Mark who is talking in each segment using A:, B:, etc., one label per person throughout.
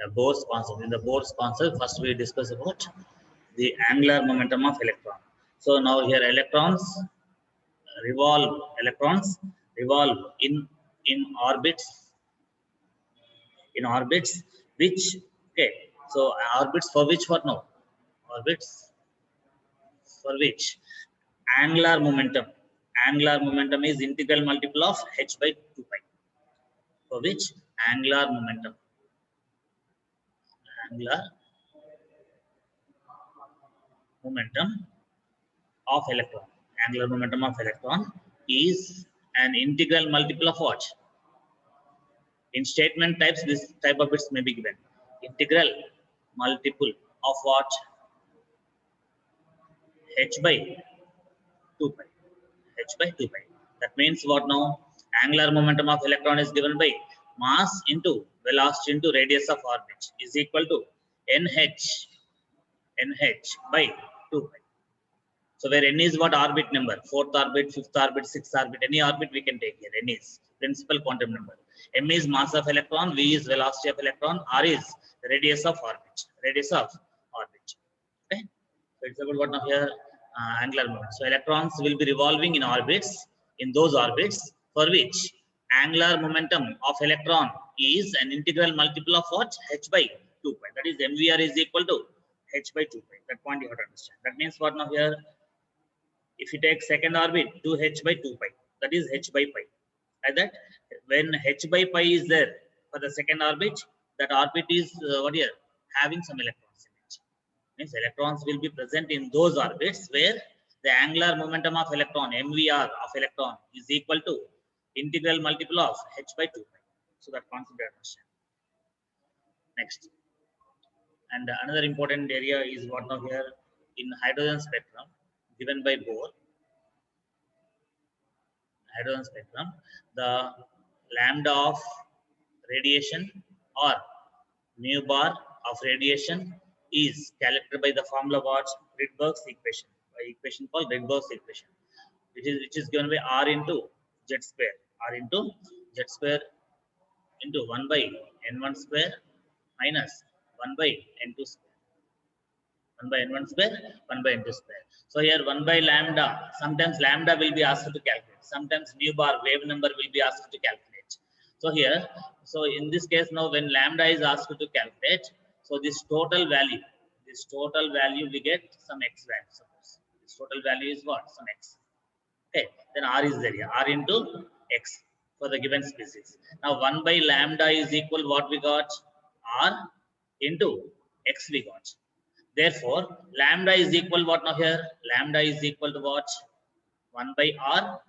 A: Bohr's concept. In the Bohr's concept, first we discuss about the angular momentum of electron. So now here electrons revolve in orbits which, okay, so orbits for which, what now, orbits for which angular momentum is integral multiple of h by 2 pi, for which angular momentum of electron is an integral multiple of what? In statement types, this type of bits may be given. Integral multiple of what? H by 2 pi. H by 2 pi. That means what now? Angular momentum of electron is given by mass into velocity into radius of orbit is equal to nh by 2 pi. So where n is what? Orbit number, 4th orbit, 5th orbit, 6th orbit, any orbit we can take here. N is principal quantum number. M is mass of electron, V is velocity of electron, R is radius of orbit. Okay. So it's about what now here? Angular momentum. So electrons will be revolving in orbits, in those orbits for which angular momentum of electron is an integral multiple of what? H by 2 pi. That is MVR is equal to H by 2 pi. That point you have to understand. That means what now here? If you take second orbit, 2h by 2 pi, that is h by pi. Like that, when h by pi is there for the second orbit, that orbit is what here? Having some electrons in it. Means electrons will be present in those orbits where the angular momentum of electron, MVR of electron, is equal to integral multiple of h by 2 pi. So that concept you understand. Next. And another important area is what now here? In hydrogen spectrum given by Bohr, the lambda of radiation or mu bar of radiation is calculated by the formula what? Rydberg's equation, by equation called Rydberg's equation, which is given by R into Z square, into 1 by n1 square minus 1 by n2 square. 1 by n1 square, 1 by n2 square. So here 1 by lambda, sometimes lambda will be asked to calculate, sometimes mu bar wave number will be asked to calculate. So here, so in this case now when lambda is asked to calculate, so this total value we get some x value, suppose. This total value is what? Some x. Okay, then R is there here, R into x for the given species. Now 1 by lambda is equal what we got? R into x we got. Therefore, lambda is equal what now here? Lambda is equal to what? 1 by R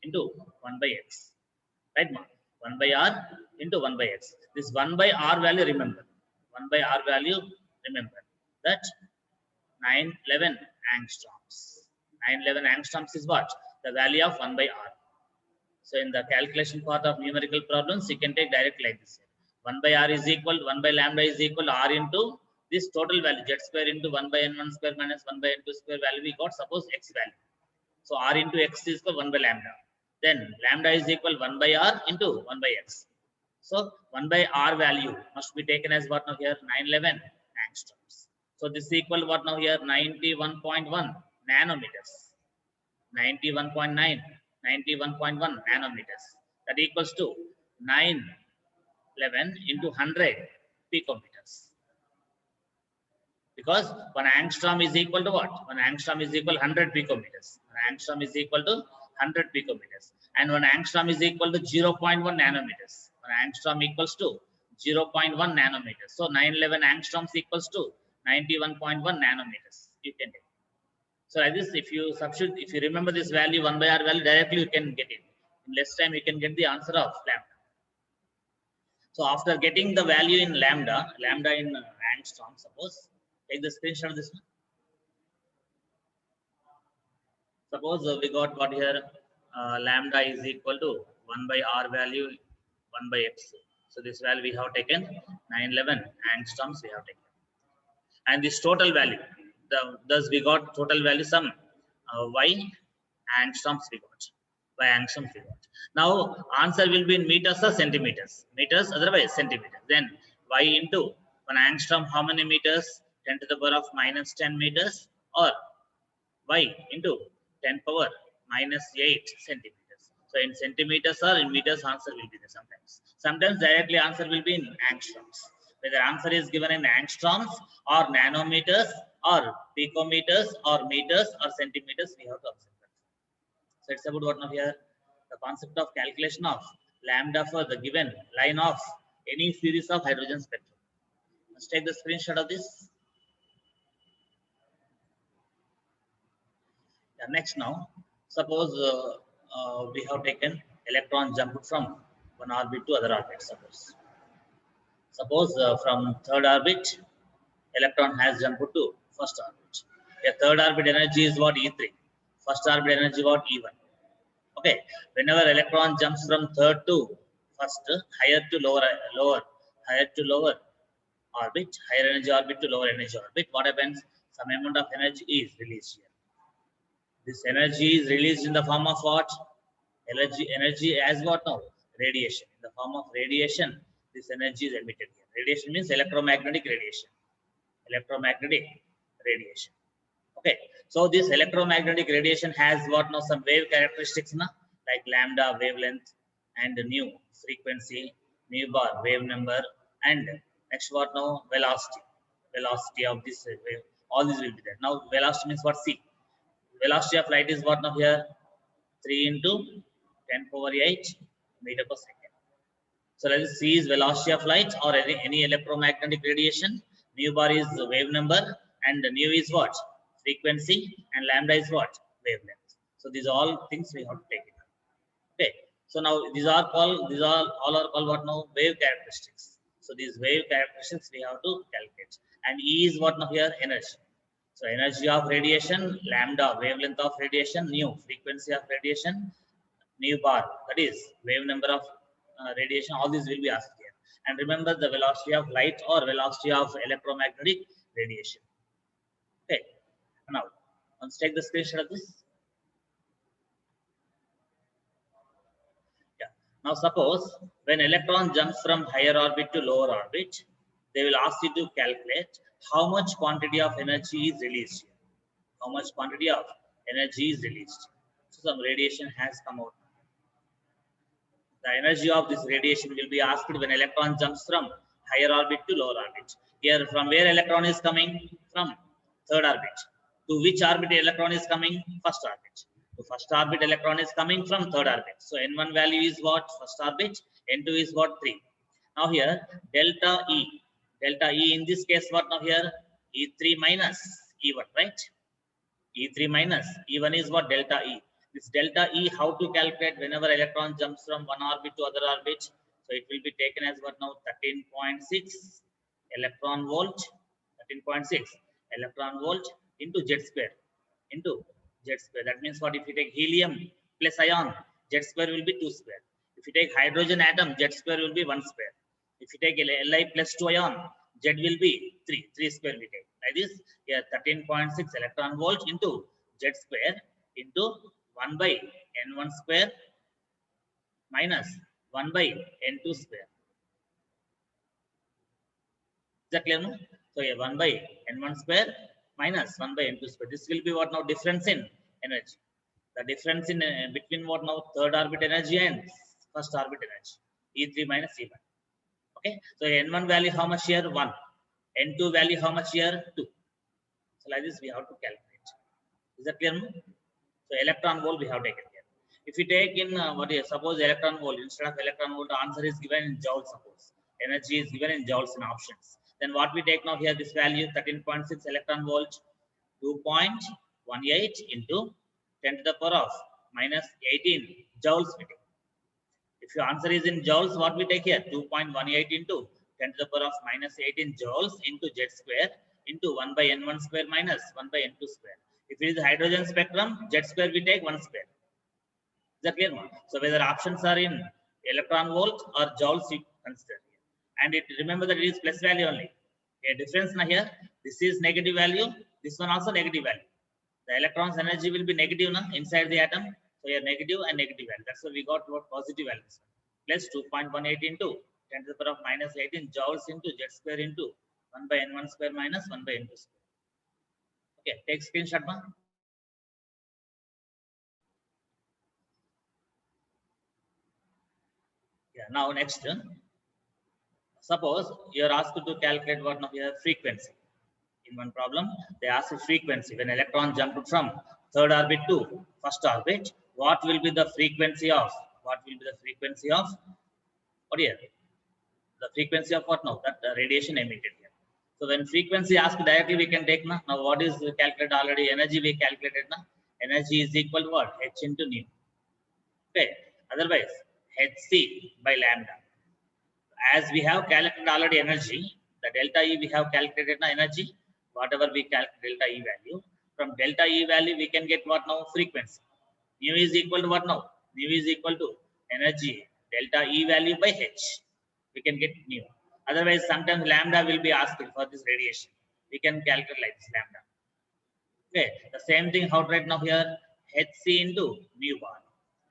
A: into 1 by x. Right, ma? 1 by R into 1 by x. This 1 by R value, remember. 1 by R value, remember. That 911 angstroms. 911 angstroms is what? The value of 1 by R. So, in the calculation part of numerical problems, you can take directly like this. 1 by R is equal, 1 by lambda is equal to R into this total value, z square into 1 by n1 square minus 1 by n2 square value we got, suppose x value. So R into x is equal 1 by lambda. Then lambda is equal 1 by R into 1 by x. So 1 by R value must be taken as what now here? 911 angstroms. So this is equal what now here? 91.1 nanometers. 91.1 nanometers. That equals to 911 into 100 picometers. Because 1 angstrom is equal to what? 1 angstrom is equal to 100 picometers. 1 angstrom is equal to 100 picometers. And 1 angstrom is equal to 0.1 nanometers. 1 angstrom equals to 0.1 nanometers. So 911 angstroms equals to 91.1 nanometers. You can take. So like this, if you substitute, if you remember this value, 1 by R value, directly you can get it. In less time, you can get the answer of lambda. So after getting the value in lambda in angstrom, suppose, take the screenshot of this one. Suppose we got what here? Lambda is equal to 1 by R value, 1 by x. So this value we have taken, 911 angstroms we have taken. And this total value, thus we got total value sum, y angstroms we got. By angstroms we got. Now answer will be in meters or centimeters. Meters, otherwise centimeters. Then Y into 1 angstrom, how many meters? 10 to the power of minus 10 meters, or Y into 10 power minus 8 centimeters. So in centimeters or in meters, answer will be there sometimes. Sometimes directly answer will be in angstroms. Whether answer is given in angstroms or nanometers or picometers or meters or centimeters, we have to observe that. So it's about what now here? The concept of calculation of lambda for the given line of any series of hydrogen spectrum. Let's take the screenshot of this. Yeah, next now, suppose we have taken electron jump from one orbit to other orbit. Suppose from third orbit, electron has jumped to first orbit. A third orbit energy is what? E3. First orbit energy what? E1. Okay. Whenever electron jumps from third to first, higher to lower, higher to lower orbit, higher energy orbit to lower energy orbit, what happens? Some amount of energy is released here. This energy is released in the form of what? Energy as what now? Radiation. In the form of radiation, this energy is emitted here. Radiation means electromagnetic radiation. Electromagnetic radiation. Okay. So this electromagnetic radiation has what now? Some wave characteristics, na? Like lambda wavelength and nu frequency, mu bar wave number, and next what now? Velocity. Velocity of this wave. All these will be there. Now velocity means what? C. Velocity of light is what now here? 3 into 10 power 8 meter per second. So let us see is velocity of light or any electromagnetic radiation. Mu bar is the wave number and nu is what? Frequency, and lambda is what? Wavelength. So these are all things we have to take it. Okay. So now these are all are called what now? Wave characteristics. So these wave characteristics we have to calculate. And E is what now here? Energy. So energy of radiation, lambda, wavelength of radiation, nu, frequency of radiation, mu bar, that is wave number of radiation, all these will be asked here. And remember the velocity of light or velocity of electromagnetic radiation. Okay, now let's take the screenshot of this. Yeah. Now suppose when electron jumps from higher orbit to lower orbit, they will ask you to calculate how much quantity of energy is released here. How much quantity of energy is released. So some radiation has come out. The energy of this radiation will be asked when electron jumps from higher orbit to lower orbit. Here from where electron is coming? From third orbit. To which orbit electron is coming? First orbit. To first orbit electron is coming from third orbit. So N1 value is what? First orbit. N2 is what? 3. Now here delta E. Delta E in this case what now here? E3 minus E1, right? E3 minus E1 is what? Delta E. This delta E, how to calculate whenever electron jumps from one orbit to other orbit? So it will be taken as what now? 13.6 electron volt, 13.6 electron volt into Z square, into Z square. That means what? If you take helium plus ion, Z square will be 2 square. If you take hydrogen atom, Z square will be 1 square. If you take Li plus 2 ion, Z will be 3 square we take. Like this, here 13.6 electron volt into Z square into 1 by N1 square minus 1 by N2 square. Is that clear? No? So here 1 by N1 square minus 1 by N2 square. This will be what now? Difference in energy. The difference in between what now? Third orbit energy and first orbit energy. E3 minus E1. Okay. So N1 value how much here? 1. N2 value how much here? 2. So like this we have to calculate. Is that clear? No? So electron volt we have taken here. If we take in what is suppose electron volt, instead of electron volt, the answer is given in joules. Suppose energy is given in joules in options. Then what we take now here? This value 13.6 electron volt, 2.18 into 10 to the power of minus 18 joules we take. If your answer is in joules, what we take here? 2.18 into 10 to the power of minus 18 joules into Z square into 1 by N1 square minus 1 by N2 square. If it is hydrogen spectrum, Z square we take 1 square. Is that clear? So whether options are in electron volt or joules, you consider here. And it remember that it is plus value only. A difference now here. This is negative value. This one also negative value. The electron's energy will be negative now inside the atom. So here negative and negative value. That's why we got what positive values. Plus 2.18 into 10 to the power of minus 18 joules into z square into 1 by n1 square minus 1 by n2 square. Okay, take screenshot, ma. Yeah, now next, suppose you are asked to calculate what now here frequency. In one problem, they ask frequency. When electron jumped from third orbit to first orbit, what will be the frequency of? What will be the frequency of? What here? The frequency of what now? That radiation emitted here. So when frequency asked directly, we can take now. Now what is calculated already? Energy we calculated now. Energy is equal to what? H into nu. Okay. Otherwise, hc by lambda. As we have calculated already energy, the delta E we have calculated now energy. Whatever we calculate delta E value, from delta E value we can get what now? Frequency. Nu is equal to what now? Nu is equal to energy delta E value by H. We can get nu. Otherwise, sometimes lambda will be asked for this radiation. We can calculate like this lambda. Okay, the same thing how to write now here? Hc into nu bar.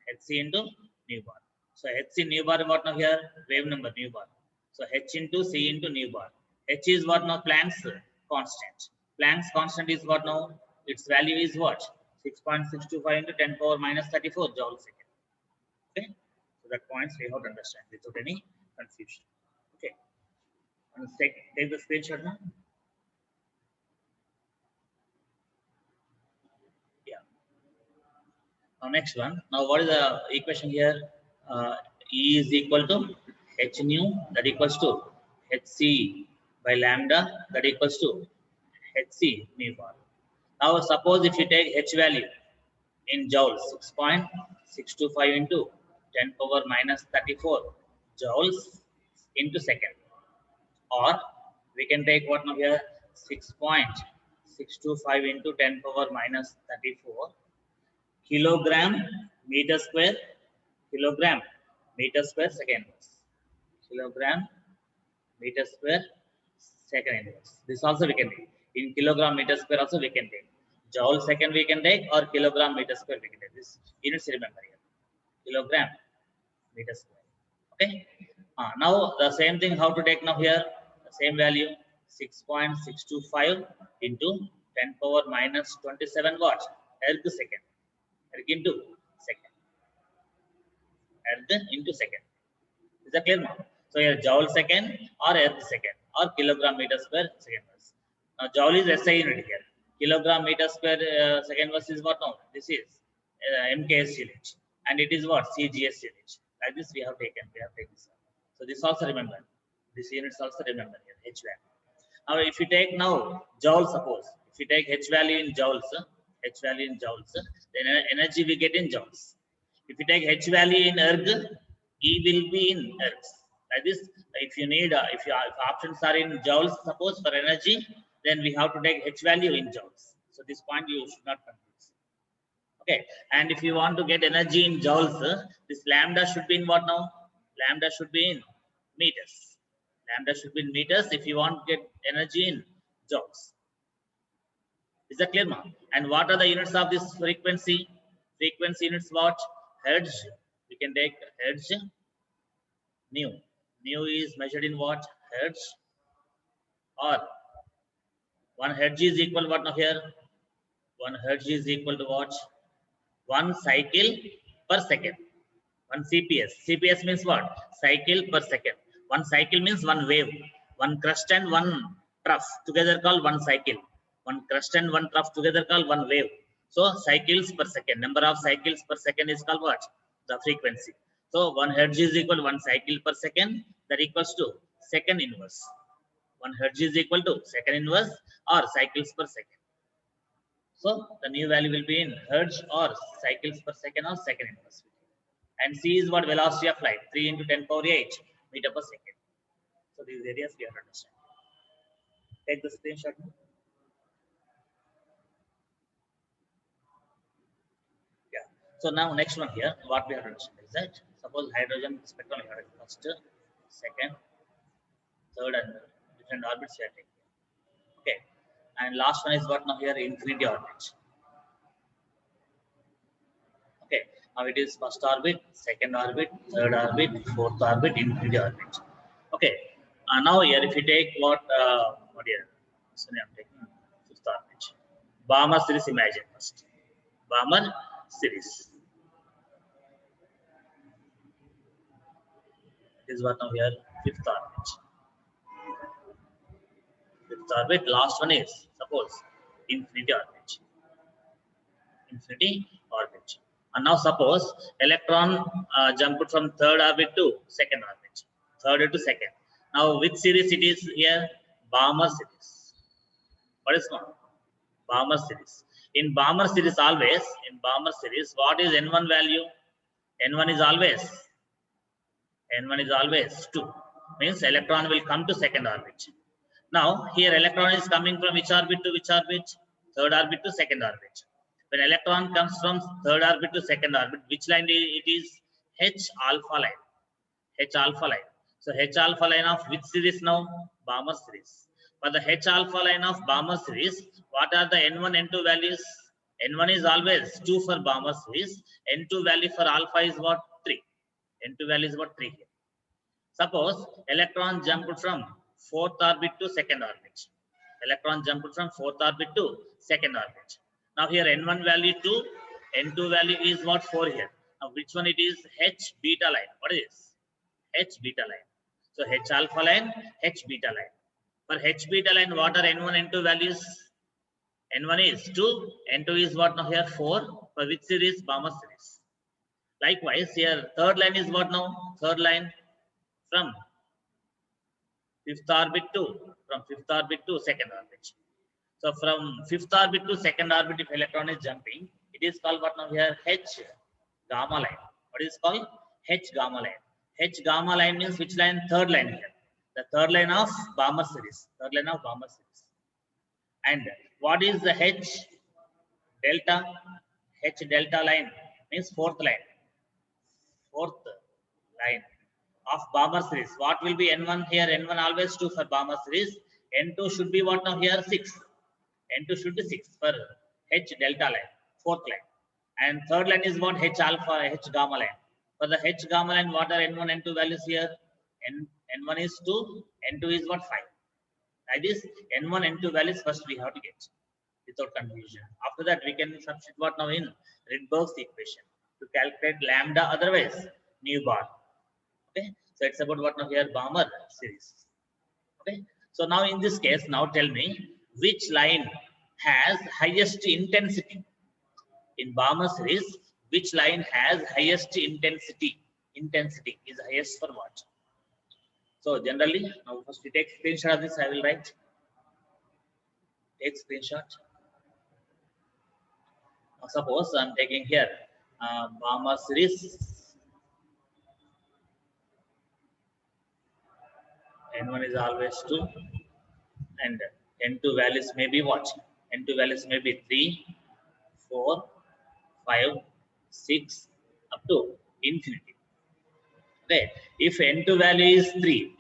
A: Hc into nu bar. So Hc nu bar what now here? Wave number nu bar. So H into C into nu bar. H is what now? Planck's constant. Planck's constant is what now? Its value is what? 6.625 into 10 power minus 34 joule second. Okay, so that points we have to understand without any confusion. Okay, let's take the screenshot now. Yeah. Now next one. Now what is the equation here? E is equal to h nu that equals to hc by lambda that equals to hc mu bar. Now suppose if you take h value in joules, 6.625 into 10 power minus 34 joules into second, or we can take what now here? 6.625 into 10 power minus 34 kilogram meter square second inverse. Kilogram meter square second inverse. This also we can take. In kilogram meter square also we can take. Joule second we can take, or kilogram meter square we can take. This units remember here. Kilogram meter square. Okay. Now the same thing how to take now here? The same value 6.625 into 10 power minus 27 what? Erg second. Erg into second. Erg into second. Is that clear now? So here joule second or erg second or kilogram meter square second verse. Now joule is SI unit here. Kilogram meter square second verse is what now? This is MKS unit, and it is what? CGS unit. Like this we have taken. This. So this also remember. This units also remember here. H value. Now if you take now joule, suppose if you take H value in joules, then energy we get in joules. If you take H value in erg, E will be in ergs. Like this, if you need, if options are in joules, suppose for energy, then we have to take H value in joules. So this point you should not confuse. Okay, and if you want to get energy in joules, this lambda should be in what now? Lambda should be in meters. Lambda should be in meters if you want to get energy in joules. Is that clear now? And what are the units of this frequency? Frequency units what? Hertz. We can take hertz. Nu. Nu is measured in what? Hertz. Or 1 hertz is equal to what now here? 1 hertz is equal to what? 1 cycle per second. 1 CPS. CPS means what? Cycle per second. 1 cycle means 1 wave. 1 crust and 1 trough together called 1 cycle. 1 crust and 1 trough together called 1 wave. So cycles per second. Number of cycles per second is called what? The frequency. So 1 hertz is equal to 1 cycle per second. That equals to second inverse. 1 hertz is equal to second inverse or cycles per second. So the new value will be in hertz or cycles per second or second inverse. And C is what? Velocity of light, 3 into 10 power 8 meter per second. So these areas we have to understand. Take the screenshot. Yeah. So now next one here, what we have to understand is that suppose hydrogen spectrum we have first, second, third, and different orbits we are taking. Okay. And last one is what now here? Infinity orbit. Okay. Now it is first orbit, second orbit, third orbit, fourth orbit, infinity orbit. Okay. Now here, if you take what here? So I'm taking fifth orbit. Balmer series. Imagine first. Balmer series. This is what now here fifth orbit. Fifth orbit. Last one is suppose infinity orbit. Infinity orbit. And now suppose electron jumped from third orbit to second orbit. Third to second. Now which series it is here? Balmer series. What is called? Balmer series. In Balmer series always, what is N1 value? N1 is always 2. Means electron will come to second orbit. Now here electron is coming from which orbit to which orbit? Third orbit to second orbit. When electron comes from third orbit to second orbit, which line it is? H alpha line. H alpha line. So H alpha line of which series now? Balmer series. For the H alpha line of Balmer series, what are the N1, N2 values? N1 is always 2 for Balmer series. N2 value for alpha is what? 3. N2 value is what? 3 here. Suppose electron jumped from fourth orbit to second orbit. Electron jumped from fourth orbit to second orbit. Now here N1 value 2, N2 value is what? 4 here. Now which one it is? H beta line. What is this? H beta line. So H alpha line, H beta line. For H beta line, what are N1, N2 values? N1 is 2, N2 is what now here? 4. For which series? Balmer series. Likewise, here third line is what now? Third line from fifth orbit to second orbit. So from fifth orbit to second orbit, if electron is jumping, it is called what now here? H gamma line. What is called? H gamma line. H gamma line means which line? Third line here. The third line of Balmer series. Third line of Balmer series. And what is the H delta? H delta line means fourth line. Fourth line of Balmer series. What will be N1 here? N1 always 2 for Balmer series. N2 should be what now here? 6. N2 should be 6 for H delta line, fourth line. And third line is what? H alpha, H gamma line. For the H gamma line, what are N1, N2 values here? N1 is 2, N2 is what? 5. That is N1, N2 values first we have to get without confusion. After that, we can substitute what now in Rydberg's equation to calculate lambda, otherwise nu bar. Okay, so it's about what now here? Balmer series. Okay, so now in this case, now tell me which line has highest intensity in Balmer series. Which line has highest intensity? Intensity is highest for what? So generally, now first we take screenshot of this. I will write. Take screenshot. Now suppose I'm taking here Balmer series. N1 is always 2, and N2 values may be what? N2 values may be 3, 4, 5, 6, up to infinity. Okay. If N2 value is 3,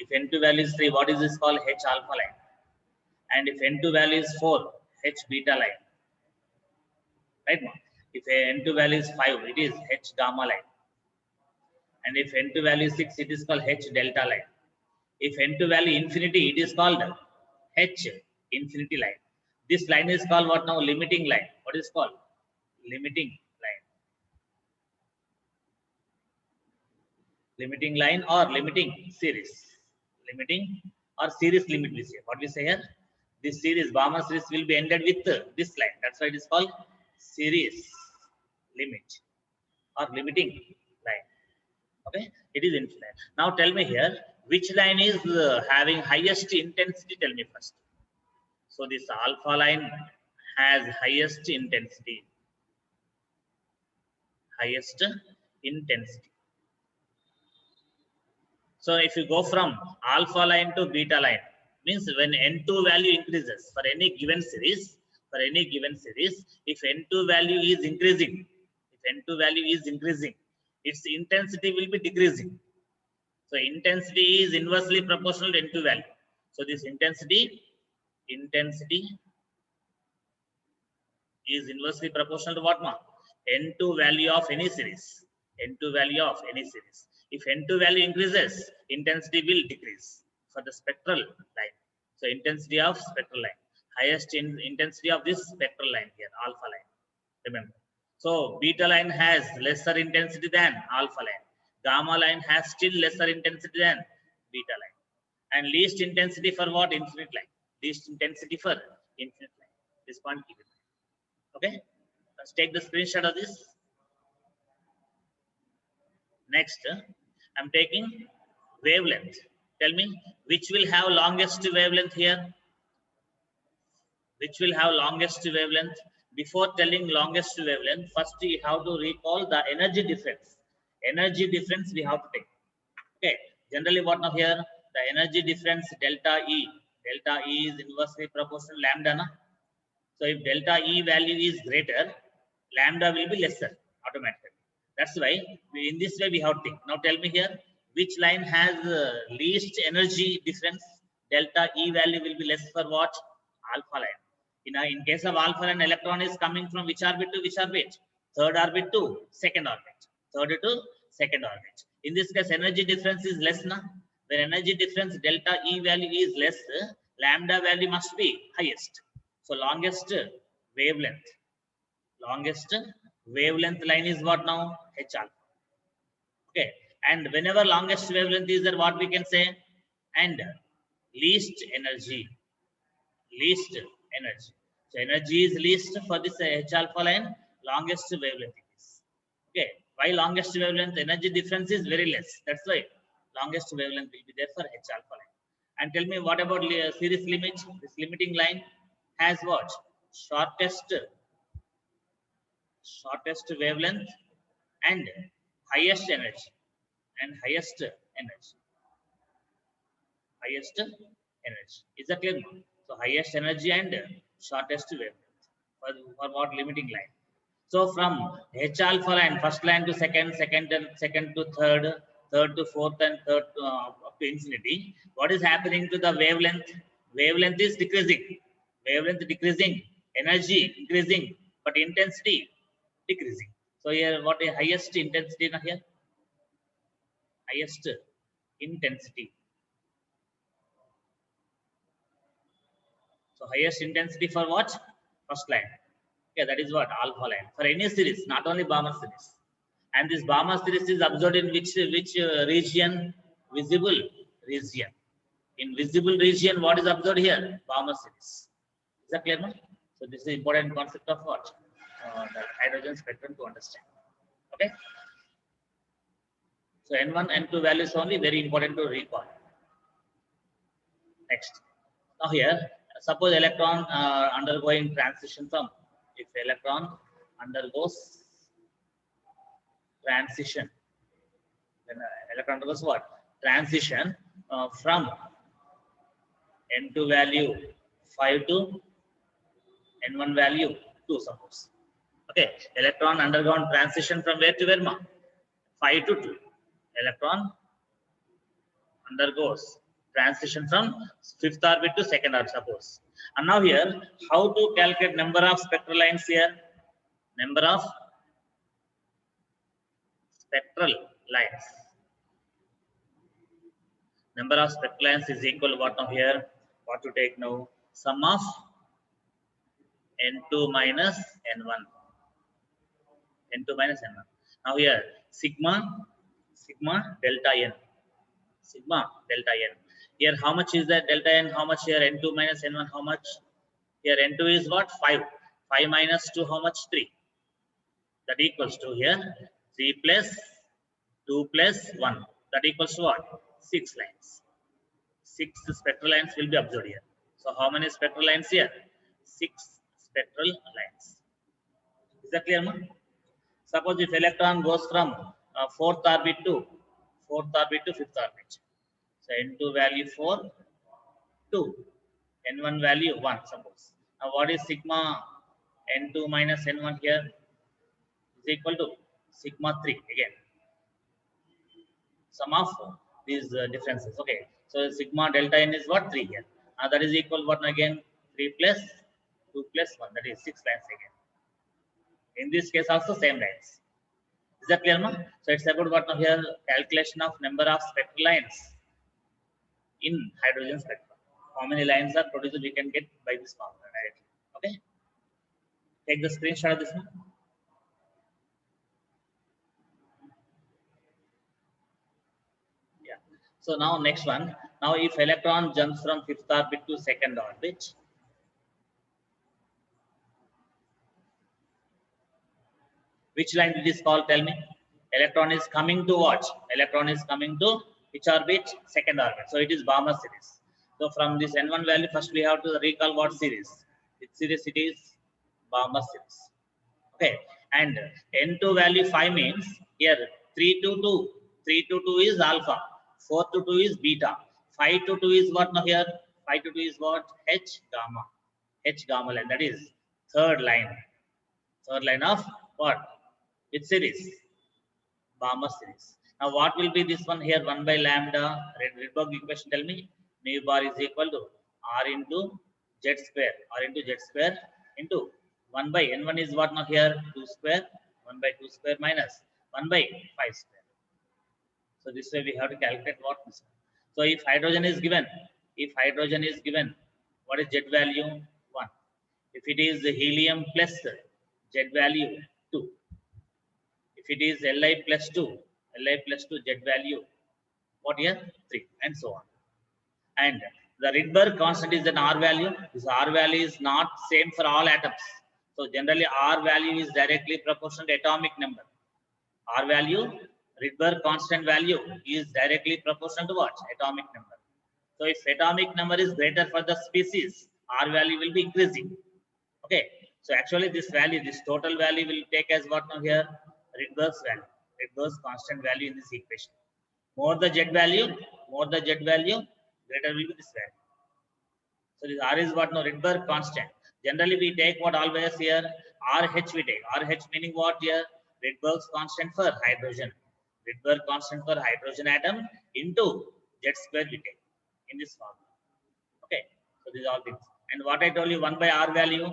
A: what is this called? H alpha line. And if N2 value is 4, H beta line. Right now, if N2 value is 5, it is H gamma line. And if N2 value is 6, it is called H delta line. If N2 value infinity, it is called H infinity line. This line is called what now? Limiting line. What is called? Limiting line. Limiting line or limiting series. Limiting or series limit we say. What we say here? This series, Balmer series will be ended with this line. That's why it is called series limit or limiting line. Okay, it is infinite. Now tell me here, which line is having highest intensity? Tell me first. So this alpha line has highest intensity. Highest intensity. So if you go from alpha line to beta line, means when N2 value increases for any given series, if N2 value is increasing, its intensity will be decreasing. So intensity is inversely proportional to N2 value. So this intensity is inversely proportional to what mark? N2 value of any series. If N2 value increases, intensity will decrease for the spectral line. So intensity of spectral line, highest intensity of this spectral line here, alpha line. Remember. So beta line has lesser intensity than alpha line. Gamma line has still lesser intensity than beta line. And least intensity for what? Infinite line. Least intensity for infinite line. This point keep it. Okay. Let's take the screenshot of this. Next, I'm taking wavelength. Tell me which will have longest wavelength here. Which will have longest wavelength. Before telling longest wavelength, first you have to recall the energy difference. Energy difference we have to take. Okay. Generally, what now here? The energy difference delta E. Delta E is inversely proportional to lambda. Na? So if delta E value is greater, lambda will be lesser automatically. That's why in this way we have to think. Now tell me here, which line has least energy difference? Delta E value will be less for what? Alpha line. In case of alpha line, electron is coming from which orbit to which orbit? Third orbit to second orbit. Third to second orbit. In this case, energy difference is less. Na? When energy difference delta E value is less, lambda value must be highest. So longest wavelength. Longest wavelength line is what now? H alpha. Okay. And whenever longest wavelength is there, what we can say? And least energy. Least energy. So energy is least for this H alpha line, longest wavelength is. Okay. Why longest wavelength? Energy difference is very less. That's why longest wavelength will be there for H alpha line. And tell me what about series limit? This limiting line has what? Shortest wavelength and highest energy. And highest energy. Highest energy. Is that clear? So highest energy and shortest wavelength for what limiting line. So from H alpha line, first line to second, second to third, third to fourth, and third up to infinity. What is happening to the wavelength? Wavelength is decreasing. Wavelength decreasing, energy increasing, but intensity decreasing. So here, what is highest intensity now here? Highest intensity. So highest intensity for what? First line. Okay, that is what? Alpha line. For any series, not only Balmer series. And this Balmer series is observed in which region? Visible region. In visible region, what is observed here? Balmer series. Is that clear now? So this is the important concept of what? The hydrogen spectrum to understand. Okay. So N1, N2 values only very important to recall. Next. Now here, suppose electron undergoing transition from, if electron undergoes transition, then electron undergoes what? Transition from N2 value 5 to N1 value 2, suppose. Okay, electron undergone transition from where to where? 5 to 2. Electron undergoes transition from fifth orbit to second orbit, suppose. And now here, how to calculate number of spectral lines here? Number of spectral lines. Number of spectral lines is equal to what now here? What to take now? Sum of N2 minus N1. N2 minus N1. Now here, sigma delta N. Sigma delta N. Here, how much is that delta N? How much here? N2 minus N1, how much? Here, N2 is what? 5. 5 minus 2, how much? 3. That equals to here, 3 plus 2 plus 1. That equals to what? 6 lines. 6 spectral lines will be observed here. So, how many spectral lines here? 6 spectral lines. Is that clear, man? Suppose if electron goes from fourth orbit to fifth orbit. So N2 value 4, 2. N1 value 1, suppose. Now what is sigma N2 minus N1 here? Is equal to sigma 3 again. Sum of these differences. Okay. So sigma delta N is what? 3 here. Now that is equal what again? 3 plus 2 plus 1. That is 6 lines again. In this case also same lines. Is that clear, ma? So it's about what now here? Calculation of number of spectral lines in hydrogen spectrum. How many lines are produced? We can get by this formula directly. Okay. Take the screenshot of this one. Yeah. So now next one. Now if electron jumps from 5th orbit to 2nd orbit, which line it is called? Tell me. Electron is coming to what? Electron is coming to which orbit? 2nd orbit. So it is Balmer series. So from this N1 value, first we have to recall what series? Which series it is? Balmer series. Okay. And N2 value 5 means here 3 to 2. 3 to 2 is alpha. 4 to 2 is beta. 5 to 2 is what now here? 5 to 2 is what? H gamma. H gamma line. That is third line. Third line of what? Which series? Balmer series. Now what will be this one here? 1 by lambda. Rydberg equation, tell me. Mu bar is equal to R into Z square. R into Z square into 1 by N1 is what now here? 2 square. 1 by 2 square minus 1 by 5 square. So this way we have to calculate what this one. So if hydrogen is given, what is Z value? 1. If it is helium plus Z value 2. If it is Li plus 2, Z value, what here? 3, and so on. And the Rydberg constant is an R value. This R value is not same for all atoms. So generally R value is directly proportional to atomic number. R value, Rydberg constant value is directly proportional to what? Atomic number. So if atomic number is greater for the species, R value will be increasing. Okay. So actually this value, this total value will take as what now here? Rydberg's value. Rydberg's constant value in this equation. More the Z value, greater will be this value. So this R is what now? Rydberg constant. Generally we take what always here? RH we take. RH meaning what here? Rydberg's constant for hydrogen. Rydberg constant for hydrogen atom into Z square we take in this formula. Okay. So these are all things. And what I told you, 1 by R value,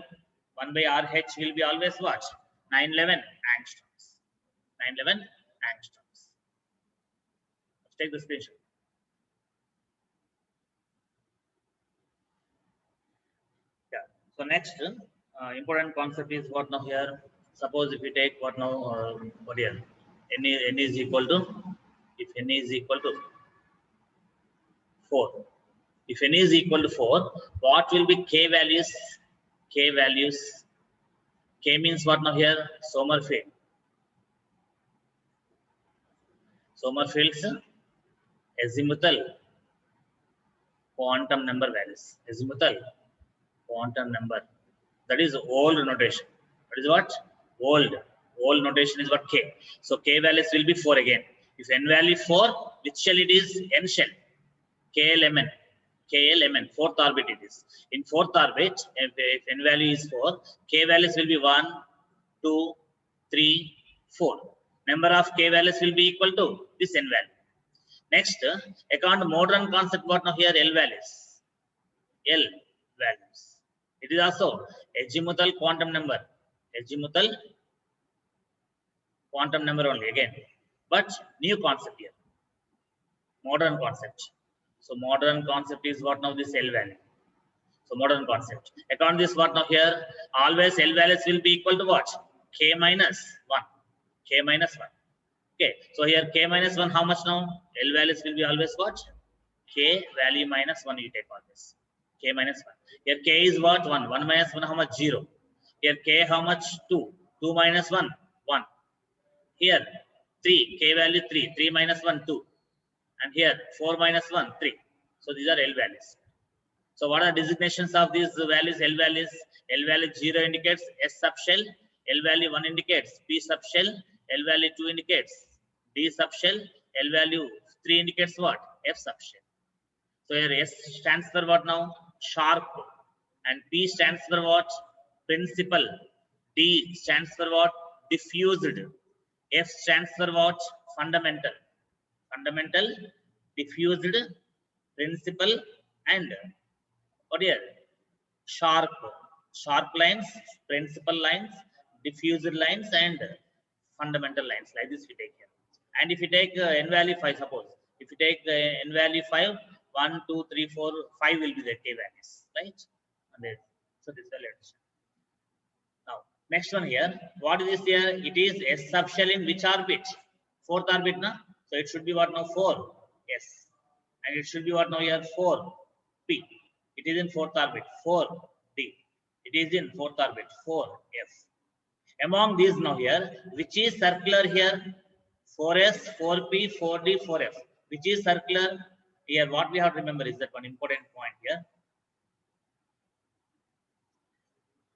A: 1 by RH will be always what? 911 angstroms. 911 angstroms. Let's take the screenshot. Yeah. So next important concept is what now here? Suppose if we take what now? What here? N is equal to, if N is equal to 4. If N is equal to 4, what will be K values? K values. K means what now here? Sommerfeld. Sommerfeld's azimuthal quantum number values. Azimuthal quantum number. That is old notation. That is what? Old. Old notation is what? K. So K values will be 4 again. If N value 4, which shell it is? N shell. KLMN. KLMN. 4th orbit it is. In 4th orbit, if N value is 4, K values will be 1, 2, 3, 4. Number of K values will be equal to this N value. Next, account modern concept what now here? L values. L values. It is also azimuthal quantum number. Azimuthal quantum number only again. But new concept here. Modern concept. So modern concept is what now? This L value. So modern concept. Account this what now here? Always L values will be equal to what? K minus 1. K minus 1. Okay. So here K minus 1, how much now? L values will be always what? K value minus 1 you take always. K minus 1. Here K is what? 1. 1 minus 1, how much? 0. Here K how much? 2. 2 minus 1, 1. Here 3. K value 3. 3 minus 1, 2. And here 4 minus 1, 3. So these are L values. So what are designations of these values? L values. L value 0 indicates S subshell. L value 1 indicates P subshell. L value 2 indicates D subshell. L value 3 indicates what? F subshell. So here S stands for what now? Sharp. And P stands for what? Principal. D stands for what? Diffused. F stands for what? Fundamental. Fundamental, diffused, principal, and what here? Sharp. Sharp lines, principal lines, diffused lines, and fundamental lines like this we take here. And if you take n value 5, suppose if you take n value 5, 1, 2, 3, 4, 5 will be the k values, right? And then, so this is the let's. Now next one here, what is this here? It is S subshell in which orbit? Fourth orbit, na? So it should be what now? 4 S, and it should be what now here? 4 P. It is in fourth orbit. 4 D. It is in fourth orbit. 4 F. Among these now here, which is circular here? 4S, 4P, 4D, 4F. Which is circular here? What we have to remember is that one important point here.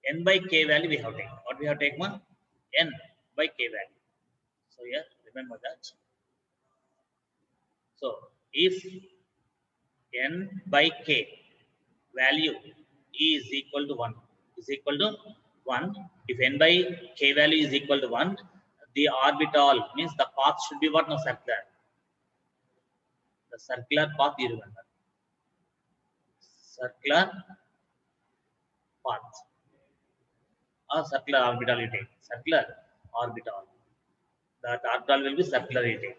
A: N by K value we have taken. What we have taken? One? N by K value. So here, remember that. So if N by K value is equal to 1, if N by K value is equal to 1, the orbital means the path should be what? No, circular. The circular path you remember. Circular path. Or circular orbital you take. Circular orbital. That orbital will be circular you take.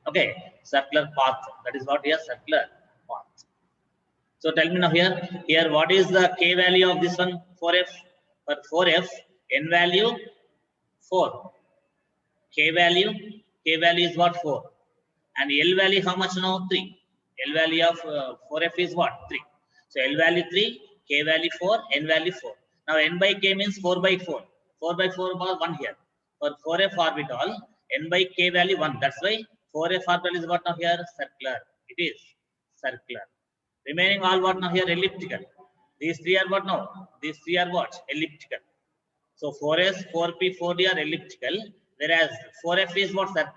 A: Okay, circular path. That is what here, circular path. So tell me now here what is the K value of this one? 4F. For 4F, N value 4. K value is what? 4. And L value how much now? 3. L value of 4F is what? 3. So L value 3, K value 4, N value 4. Now N by K means 4 by 4. 4 by 4 was 1 here. For 4F orbital, N by K value 1. That's why 4F orbital is what now here? Circular. It is circular. Remaining all what now here? Elliptical. These three are what now? These three are what? Elliptical. So 4S, 4P, 4D are elliptical, whereas 4F is what? Circular.